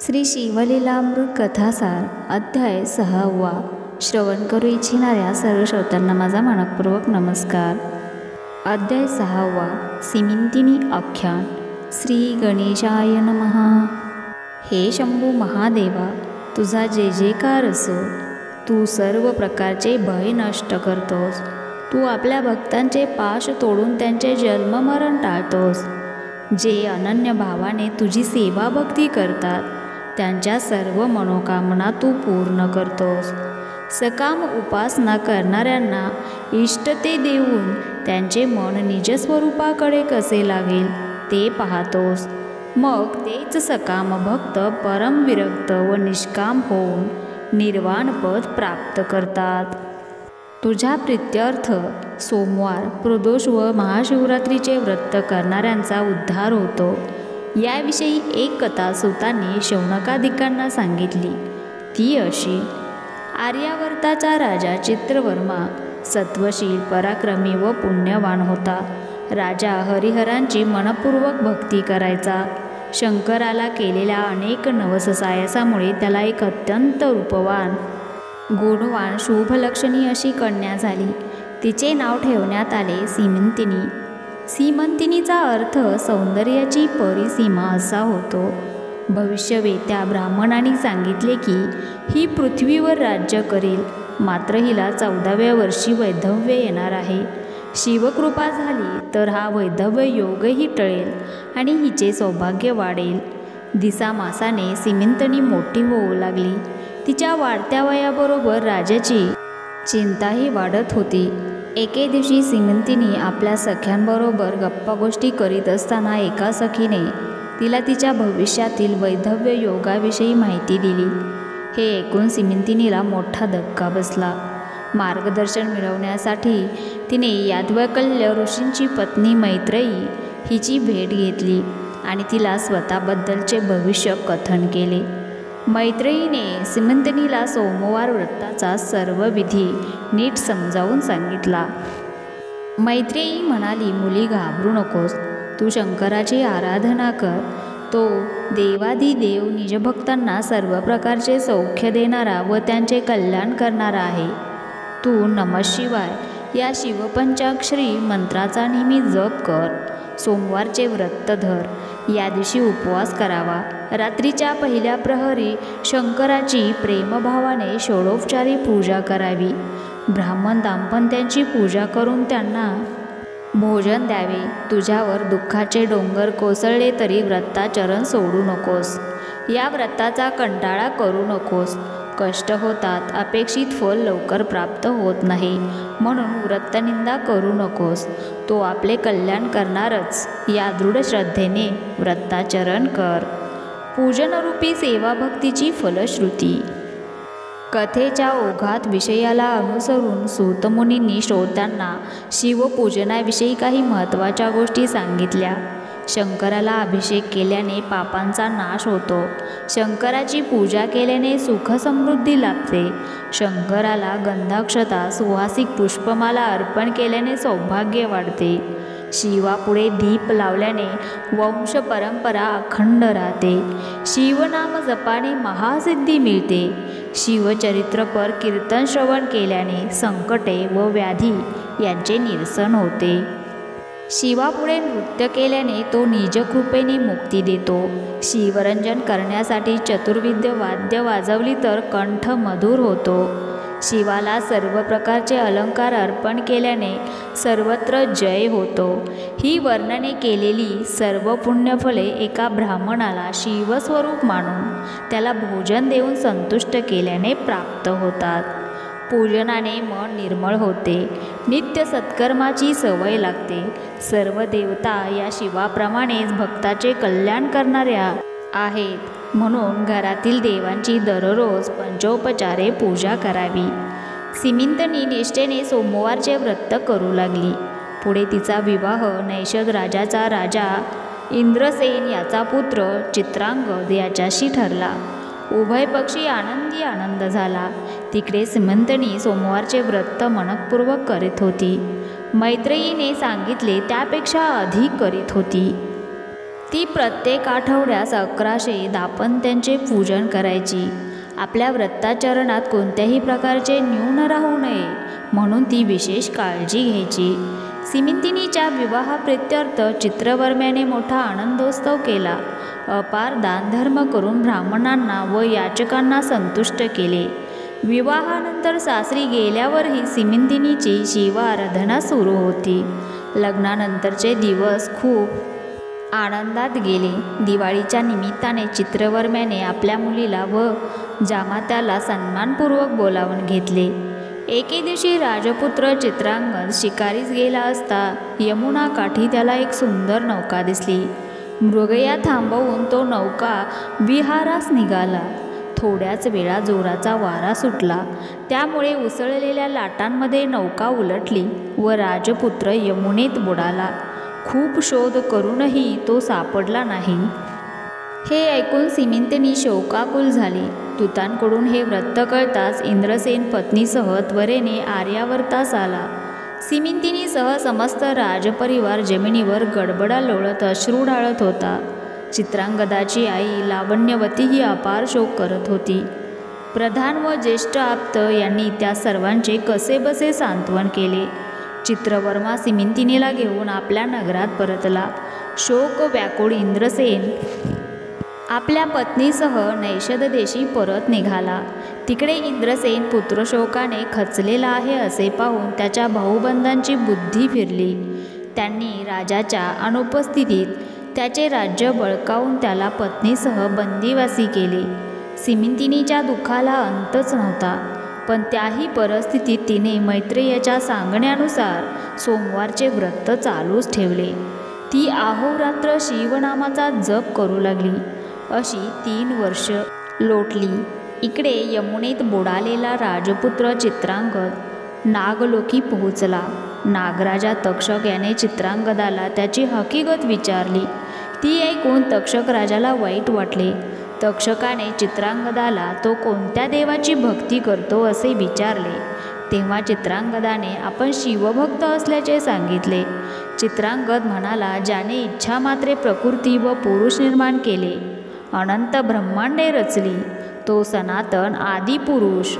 श्री शिवलीलामृत कथासार अध्याय 6वा. श्रवण करू इच्छिणाऱ्या सर्व श्रोत्यांना माझा मनपूर्वक नमस्कार. अध्याय 6वा. सीमिंतिनी आख्यान. श्री गणेशाय नमः. हे शंभू महादेवा, तुझा जय जयकार असो. तू सर्व प्रकारचे भय नष्ट करतोस. तू आपल्या भक्तांचे पाश तोडून त्यांचे जन्ममरण टाळतोस. जे अनन्य भावाने तुझी सेवा भक्ती करतात त्यांच्या सर्व मनोकामना तू पूर्ण करतोस. सकाम उपासना करणाऱ्यांना इष्टते देऊन त्यांचे मन निजस्वरूपाकडे कसे लागेल ते पाहतोस. मग तेच सकाम भक्त परमविरक्त व निष्काम होऊन निर्वाणपद प्राप्त करतात. तुझ्या प्रित्यर्थ सोमवार, प्रदोष व महाशिवरात्रीचे व्रत करणाऱ्यांचा उद्धार होतो. याविषयी एक कथा सुतांनी शौनकादिकांना सांगितली. ती अशी. आर्यावर्ताचा राजा चित्रवर्मा सत्वशील, पराक्रमी व पुण्यवान होता. राजा हरिहरांची मनपूर्वक भक्ती करायचा. शंकराला केलेल्या अनेक नवससायासामुळे त्याला एक अत्यंत रूपवान, गुणवान, शुभलक्षणी अशी कन्या झाली. तिचे नाव ठेवण्यात आले सीमंतिनी. सीमंतिनीचा अर्थ सौंदर्याची परिसीमा असा होतो. भविष्यवेत्या ब्राह्मणांनी सांगितले की ही पृथ्वीवर राज्य करेल, मात्र हिला 14व्या वर्षी वैधव्य येणार आहे. शिवकृपा झाली तर हा वैधव्य योगही टळेल आणि हिचे सौभाग्य वाढेल. दिसामासाने सीमंतिनी मोठी होऊ लागली. तिच्या वाढत्या वयाबरोबर राजाची चिंताही वाढत होती. एके दिवशी सीमंतिनी आपल्या सख्यांबरोबर गप्पागोष्टी करीत असताना एका सखीने तिला तिच्या भविष्यातील वैधव्य योगाविषयी माहिती दिली. हे ऐकून सीमंतिनीला मोठा धक्का बसला. मार्गदर्शन मिळवण्यासाठी तिने याज्ञवल्क्य ऋषींची पत्नी मैत्रेयी हिची भेट घेतली आणि तिला स्वतःबद्दलचे भविष्य कथन केले. मैत्रेयीने सीमंतिनीला सोमवार व्रताचा सर्व विधी नीट समजावून सांगितला. मैत्रेयी म्हणाली, मुली घाबरू नकोस. तू शंकराची आराधना कर. तो देवाधिदेव निजभक्तांना सर्व प्रकारचे सौख्य देणारा व त्यांचे कल्याण करणारा आहे. तू नमः शिवाय या शिवपंचाक्षरी मंत्राचा नेहमी जप कर. सोमवारचे व्रत धर. या दिवशी उपवास करावा. रात्रीच्या पहिल्या प्रहरी शंकराची प्रेमभावाने षोडोपचारी पूजा करावी. ब्राह्मण दाम्पत्यांची पूजा करून त्यांना भोजन द्यावे. तुझ्यावर दुःखाचे डोंगर कोसळले तरी व्रताचरण सोडू नकोस. या व्रताचा कंटाळा करू नकोस. कष्ट होतात, अपेक्षित फल लवकर प्राप्त होत नाही, म्हणून व्रतनिंदा करू नकोस. तो आपले कल्याण करणारच. या दृढ श्रद्धेने व्रताचरण कर. पूजनरूपी सेवाभक्तीची फलश्रुती. कथेच्या ओघात विषयाला अनुसरून सूतमुनींनी श्रोत्यांना शिवपूजनाविषयी काही महत्त्वाच्या गोष्टी सांगितल्या. शंकराला अभिषेक केल्याने पापांचा नाश होतो. शंकराची पूजा केल्याने सुखसमृद्धी लाभते. शंकराला गंधाक्षता, सुवासिक पुष्पमाला अर्पण केल्याने सौभाग्य वाढते. शिवापुढे दीप लावल्याने वंश परंपरा अखंड राहते. शिवनाम जपाने महासिद्धी मिळते. शिवचरित्रपर कीर्तन श्रवण केल्याने संकटे व व्याधी यांचे निरसन होते. शिवापुढे नृत्य केल्याने तो निजकृपेने मुक्ती देतो. शिवरंजन करण्यासाठी चतुर्विद्य वाद्य वाजवली तर कंठ मधुर होतो. शिवाला सर्व प्रकारचे अलंकार अर्पण केल्याने सर्वत्र जय होतो. ही वर्णने केलेली सर्व पुण्यफले एका ब्राह्मणाला शिवस्वरूप मानून त्याला भोजन देऊन संतुष्ट केल्याने प्राप्त होतात. पूजनाने मन निर्मळ होते. नित्य सत्कर्माची सवय लागते. सर्व देवता या शिवाप्रमाणेच भक्ताचे कल्याण करणाऱ्या आहेत, म्हणून घरातील देवांची दररोज पंचोपचारे पूजा करावी. सीमंतिनी निष्ठेने सोमवारचे व्रत करू लागली. पुढे तिचा विवाह नैषद राजाचा राजा इंद्रसेन याचा पुत्र चित्रांगद याच्याशी ठरला. उभय पक्षी आनंदी आनंद झाला. तिकडे सीमंतिनी सोमवारचे व्रत मनपूर्वक करीत होती. मैत्रेयीने सांगितले त्यापेक्षा अधिक करीत होती. ती प्रत्येक आठवड्यास 1100 दाम्पत्यांचे पूजन करायची. आपल्या व्रताचरणात कोणत्याही प्रकारचे न्यून राहू नये म्हणून ती विशेष काळजी घ्यायची. सिमिंतिनीच्या विवाहप्रित्यर्थ चित्रवर्म्याने मोठा आनंदोत्सव केला. अपार दानधर्म करून ब्राह्मणांना व याचकांना संतुष्ट केले. विवाहानंतर सासरी गेल्यावरही सिमिंतिनीची शिवाराधना सुरू होती. लग्नानंतरचे दिवस खूप आनंदात गेले. दिवाळीच्या निमित्ताने चित्रवर्म्याने आपल्या मुलीला व जामात्याला सन्मानपूर्वक बोलावून घेतले. एके दिवशी राजपुत्र चित्रांगद शिकारीस गेला असता यमुना काठी त्याला एक सुंदर नौका दिसली. मृगया थांबवून तो नौका विहारास निघाला. थोड्याच वेळा जोराचा वारा सुटला. त्यामुळे उसळलेल्या लाटांमध्ये नौका उलटली व राजपुत्र यमुनेत बुडाला. खूप शोध करूनही तो सापडला नाही. हे ऐकून सिमिंतिनी शोकाकुल झाली. दूतांकडून हे वृत्त कळताच इंद्रसेन पत्नीसह त्वरेने आर्यावर्तास आला. सिमिंतिनीसह समस्त राजपरिवार जमिनीवर गडबडा लोळत अश्रू ढाळत होता. चित्रांगदाची आई लावण्यवती ही अपार शोक करत होती. प्रधान व ज्येष्ठ आप्त यांनी त्या सर्वांचे कसेबसे सांत्वन केले. चित्रवर्मा सिमिंतिनीला घेऊन आपल्या नगरात परतला. शोक व्याकुळ इंद्रसेन आपल्या पत्नीसह नैषददेशी परत निघाला. तिकडे इंद्रसेन पुत्रशोकाने खचलेला आहे असे पाहून त्याच्या भाऊबंधांची बुद्धी फिरली. त्यांनी राजाच्या अनुपस्थितीत त्याचे राज्य बळकावून त्याला पत्नीसह बंदिवासी केले. सिमिंतिनीच्या दुःखाला अंतच नव्हता. पण त्याही परिस्थितीत तिने मैत्रेयाच्या सांगण्यानुसार सोमवारचे व्रत चालूच ठेवले. ती अहोरात्र शिवनामाचा जप करू लागली. अशी 3 वर्ष लोटली. इकडे यमुनेत बुडालेला राजपुत्र चित्रांगद नागलोकी पोहोचला. नागराजा तक्षक याने चित्रांगदाला त्याची हकीकत विचारली. ती ऐकून तक्षक राजाला वाईट वाटले. तक्षकाने चित्रांगदाला तो कोणत्या देवाची भक्ती करतो असे विचारले. तेव्हा चित्रांगदाने आपण शिवभक्त असल्याचे सांगितले. चित्रांगद म्हणाला, ज्याने इच्छामात्रे प्रकृती व पुरुष निर्माण केले, अनंत ब्रह्मांडे रचली, तो सनातन आदिपुरुष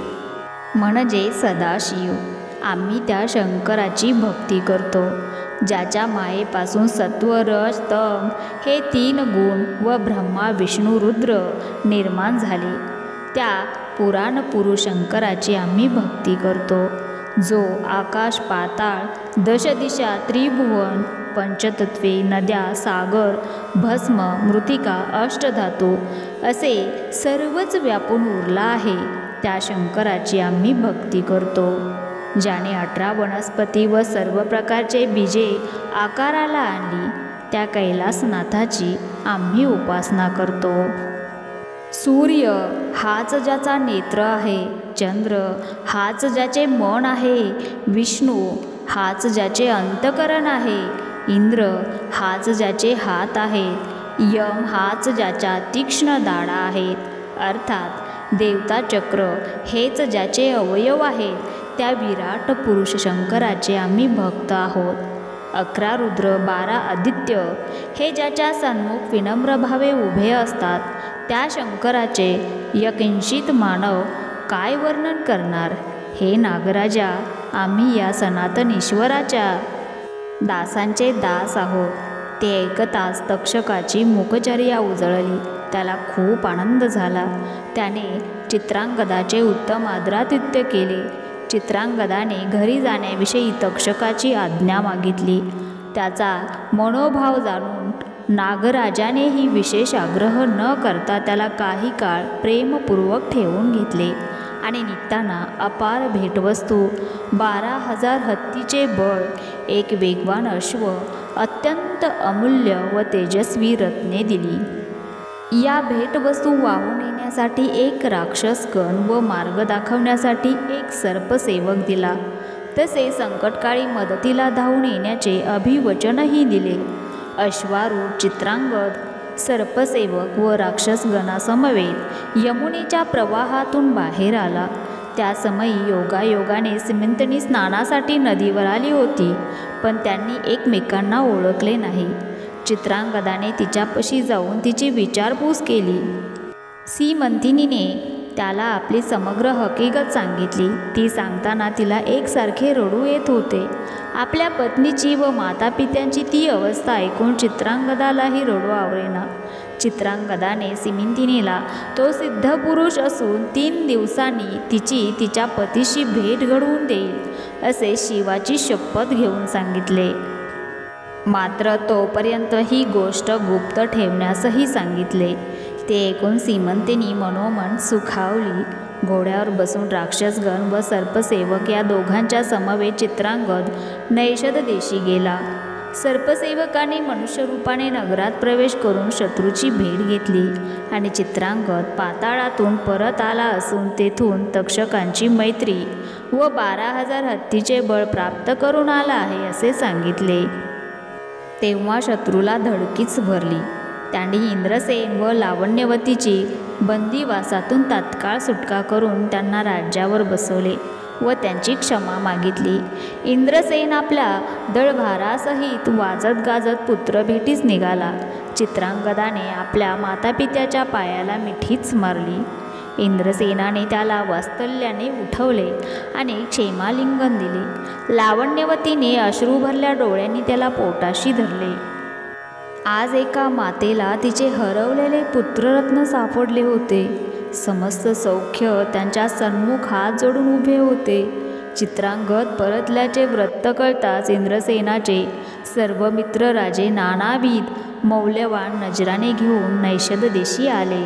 म्हणजे सदाशिव. आम्ही त्या शंकराची भक्ती करतो, ज्याच्या मायेपासून सत्व रज तम हे 3 गुण व ब्रह्मा विष्णू रुद्र निर्माण झाले. त्या पुराण पुरुष शंकराची आम्ही भक्ती करतो, जो आकाश पाताळ दशदिशा त्रिभुवन पंचतत्वे नद्या सागर भस्म मृतिका अष्टधातू असे सर्वच व्यापून उरला आहे. त्या शंकराची आम्ही भक्ती करतो, ज्याने 18 वनस्पती व सर्व प्रकारचे बीजे आकाराला आणली. त्या कैलासनाथाची आम्ही उपासना करतो. सूर्य हाच ज्याचा नेत्र आहे, चंद्र हाच ज्याचे मन आहे, विष्णू हाच ज्याचे अंतकरण आहे, इंद्र हाच ज्याचे हात आहेत, यम हाच ज्याच्या तीक्ष्ण दाढा आहेत, अर्थात देवता चक्र हेच ज्याचे अवयव आहेत, त्या विराट पुरुष शंकराचे आम्ही भक्त आहोत. 11 रुद्र 12 आदित्य हे ज्याच्या सन्मुख विनम्र भावे उभे असतात, त्या शंकराचे यकिंचित मानव काय वर्णन करणार. हे नागराजा, आम्ही या सनातन ईश्वराच्या दासांचे दास आहोत. ते ऐकताच तक्षकाची मुखचर्या उजळली. त्याला खूप आनंद झाला. त्याने चित्रांगदाचे उत्तम आदरातिथ्य केले. चित्रांगदाने घरी जाण्याविषयी तक्षकाची आज्ञा मागितली. त्याचा मनोभाव जाणून नागराजानेही विशेष आग्रह न करता त्याला काही काळ प्रेमपूर्वक ठेवून घेतले आणि निघताना अपार भेटवस्तू, 12,000 हत्तीचे बळ, एक वेगवान अश्व, अत्यंत अमूल्य व तेजस्वी रत्ने दिली. या भेटवस्तू वाहून येण्यासाठी एक राक्षसगण व मार्ग दाखवण्यासाठी एक सर्पसेवक दिला. तसे संकटकाळी मदतीला धावून येण्याचे अभिवचनही दिले. अश्वारूढ चित्रांगद सर्पसेवक व राक्षसगणासमवेत यमुनेच्या प्रवाहातून बाहेर आला. त्या समयी योगायोगाने सिमिंतिनी स्नानासाठी नदीवर आली होती, पण त्यांनी एकमेकांना ओळखले नाही. चित्रांगदाने तिच्यापाशी जाऊन तिची विचारपूस केली. सीमंतिनीने त्याला आपली समग्र हकीकत सांगितली. ती सांगताना तिला एकसारखे रडू येत होते. आपल्या पत्नीची व मातापित्यांची ती अवस्था ऐकून चित्रांगदालाही रडू आवरेना. चित्रांगदाने सीमंतिनीला तो सिद्ध पुरुष असून 3 दिवसांनी तिच्या पतीशी भेट घडवून देईल असे शिवाची शपथ घेऊन सांगितले. मात्र तोपर्यंत ही गोष्ट गुप्त ठेवण्यासही सांगितले. ते ऐकून सीमंतिनी मनोमन सुखावली. घोड्यावर बसून राक्षसगण व सर्पसेवक या दोघांच्या समवेत चित्रांगद नैषद देशी गेला. सर्पसेवकाने मनुष्यरूपाने नगरात प्रवेश करून शत्रूची भेट घेतली आणि चित्रांगद पाताळातून परत आला असून तेथून तक्षकांची मैत्री व 12,000 हत्तीचे बळ प्राप्त करून आला आहे असे सांगितले. तेव्हा शत्रूला धडकीच भरली. त्यांनी इंद्रसेन व लावण्यवतीची बंदिवासातून तात्काळ सुटका करून त्यांना राज्यावर बसवले व त्यांची क्षमा मागितली. इंद्रसेन आपल्या दळभारासहित वाजत गाजत पुत्रभेटीस निघाला. चित्रांगदाने आपल्या मातापित्याच्या पायाला मिठीच मारली. इंद्रसेनाने त्याला वात्सल्याने उठवले आणि क्षेमालिंगन दिले. लावण्यवतीने अश्रू भरल्या डोळ्यांनी त्याला पोटाशी धरले. आज एका मातेला तिचे हरवलेले पुत्ररत्न सापडले होते. समस्त सौख्य त्यांच्या सन्मुख हात जोडून उभे होते. चित्रांगद परतल्याचे वृत्त कळताच इंद्रसेनाचे सर्व मित्र राजे नानाविध मौल्यवान नजराने घेऊन नैषद देशी आले.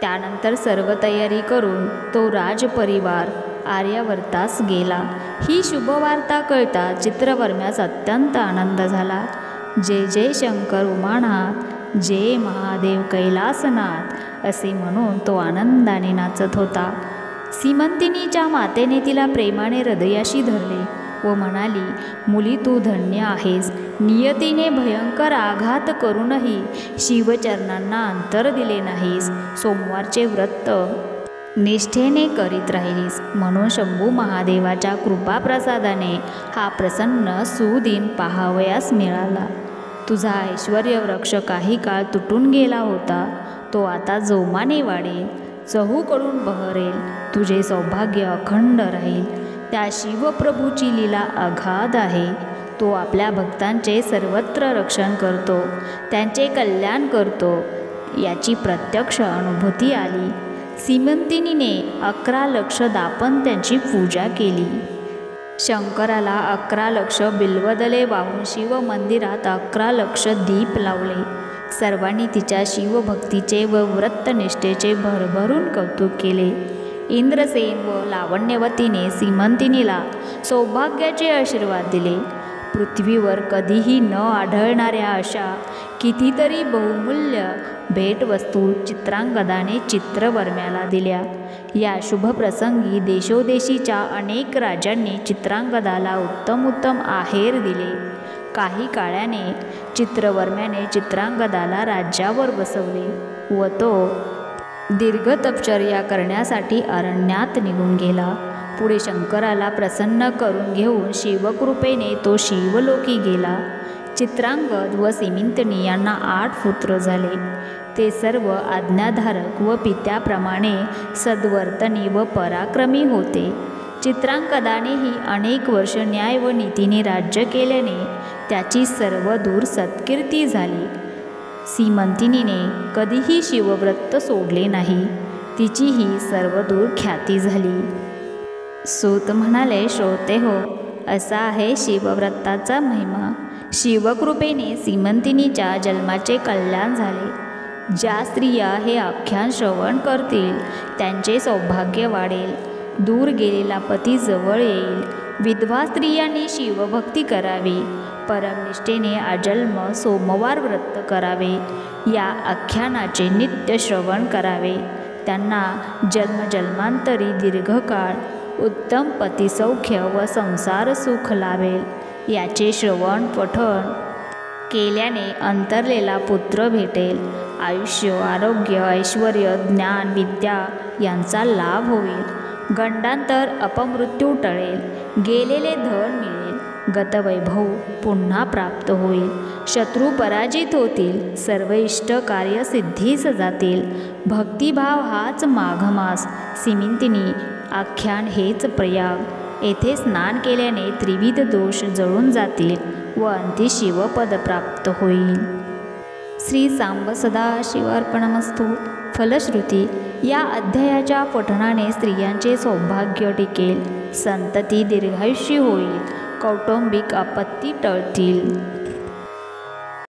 त्यानंतर सर्व तयारी करून तो राजपरिवार आर्यावर्तास गेला. ही शुभवार्ता कळताच चित्रवर्म्यास अत्यंत आनंद झाला. जय जय शंकर उमानाथ, जय महादेव कैलासनाथ असे म्हणून तो आनंदाने नाचत होता. सीमंतिनीच्या मातेने तिला प्रेमाने हृदयाशी धरले व म्हणाली, मुली तू धन्य आहेस. नियतीने भयंकर आघात करूनही शिवचरणांना अंतर दिले नाहीस. सोमवारचे व्रत निष्ठेने करीत राहिलीस म्हणून शंभू महादेवाच्या कृपाप्रसादाने हा प्रसन्न सुदिन पाहावयास मिळाला. तुझा ऐश्वर्य वृक्ष काही काळ तुटून गेला होता, तो आता जोमाने वाढेल, चहूकडून बहरेल. तुझे सौभाग्य अखंड राहील. त्या शिवप्रभूची लीला अगाध आहे. तो आपल्या भक्तांचे सर्वत्र रक्षण करतो, त्यांचे कल्याण करतो याची प्रत्यक्ष अनुभूती आली. सीमंतिनीने 11 लक्ष दापन त्यांची पूजा केली. शंकराला 11 लक्ष बिल्वदले वाहून शिवमंदिरात 11 लक्ष दीप लावले. सर्वांनी तिच्या शिवभक्तीचे व व्रतनिष्ठेचे भरभरून कौतुक केले. इंद्रसेन व लावण्यवतीने सीमंतिनीला सौभाग्याचे आशीर्वाद दिले. पृथ्वीवर कधीही न आढळणाऱ्या अशा कितीतरी बहुमूल्य भेटवस्तू चित्रांगदाने चित्रवर्म्याला दिल्या. या शुभप्रसंगी देशोदेशीच्या अनेक राजांनी चित्रांगदाला उत्तम आहेर दिले. काही काळाने चित्रवर्म्याने चित्रांगदाला राज्यावर बसवले व तो दीर्घ तपश्चर्या करण्यासाठी अरण्यात निघून गेला. पुढे शंकराला प्रसन्न करून घेऊन शिवकृपेने तो शिवलोकी गेला. चित्रांगद व सीमंतिनी यांना 8 पुत्र झाले. ते सर्व आज्ञाधारक व पित्याप्रमाणे सद्वर्तनी व पराक्रमी होते. चित्रांगदानेही अनेक वर्ष न्याय व नीतीने राज्य केल्याने त्याची सर्वदूर सत्कीर्ती झाली. सीमंतिनीने कधीही शिवव्रत सोडले नाही. तिचीही सर्वदूर ख्याती झाली. सूत म्हणाले, श्रोते हो, असा आहे शिवव्रताचा महिमा. शिवकृपेने सीमंतिनीच्या जन्माचे कल्याण झाले. ज्या स्त्रिया हे आख्यान श्रवण करतील त्यांचे सौभाग्य वाढेल. दूर गेलेला पती जवळ येईल. विधवा स्त्रियांनी शिवभक्ती करावी. परमनिष्ठेने आजन्म सोमवार व्रत करावे. या आख्यानाचे नित्य श्रवण करावे. त्यांना जन्मजन्मांतरी दीर्घकाळ उत्तम पतिसौख्य व संसार सुख लाभेल. याचे श्रवण पठण केल्याने अंतरलेला पुत्र भेटेल. आयुष्य, आरोग्य, ऐश्वर्य, ज्ञान, विद्या यांचा लाभ होईल. गंडांतर अपमृत्यू टळेल. गेलेले धन मिळेल. गतवैभव पुन्हा प्राप्त होईल. शत्रू पराजित होतील. सर्व इष्ट कार्य सिद्धीस जातील. भक्तिभाव हाच माघमास. सिमिंतिनी आख्यान हेच प्रयाग. येथे स्नान केल्याने त्रिविध दोष जळून जातील व अंती शिवपद प्राप्त होईल. श्री सांब सदा शिवार्पणमस्तु. फलश्रुती. या अध्यायाच्या पठणाने स्त्रियांचे सौभाग्य टिकेल. संतती दीर्घायुष्य होईल. कौटुंबिक आपत्ती टळतील.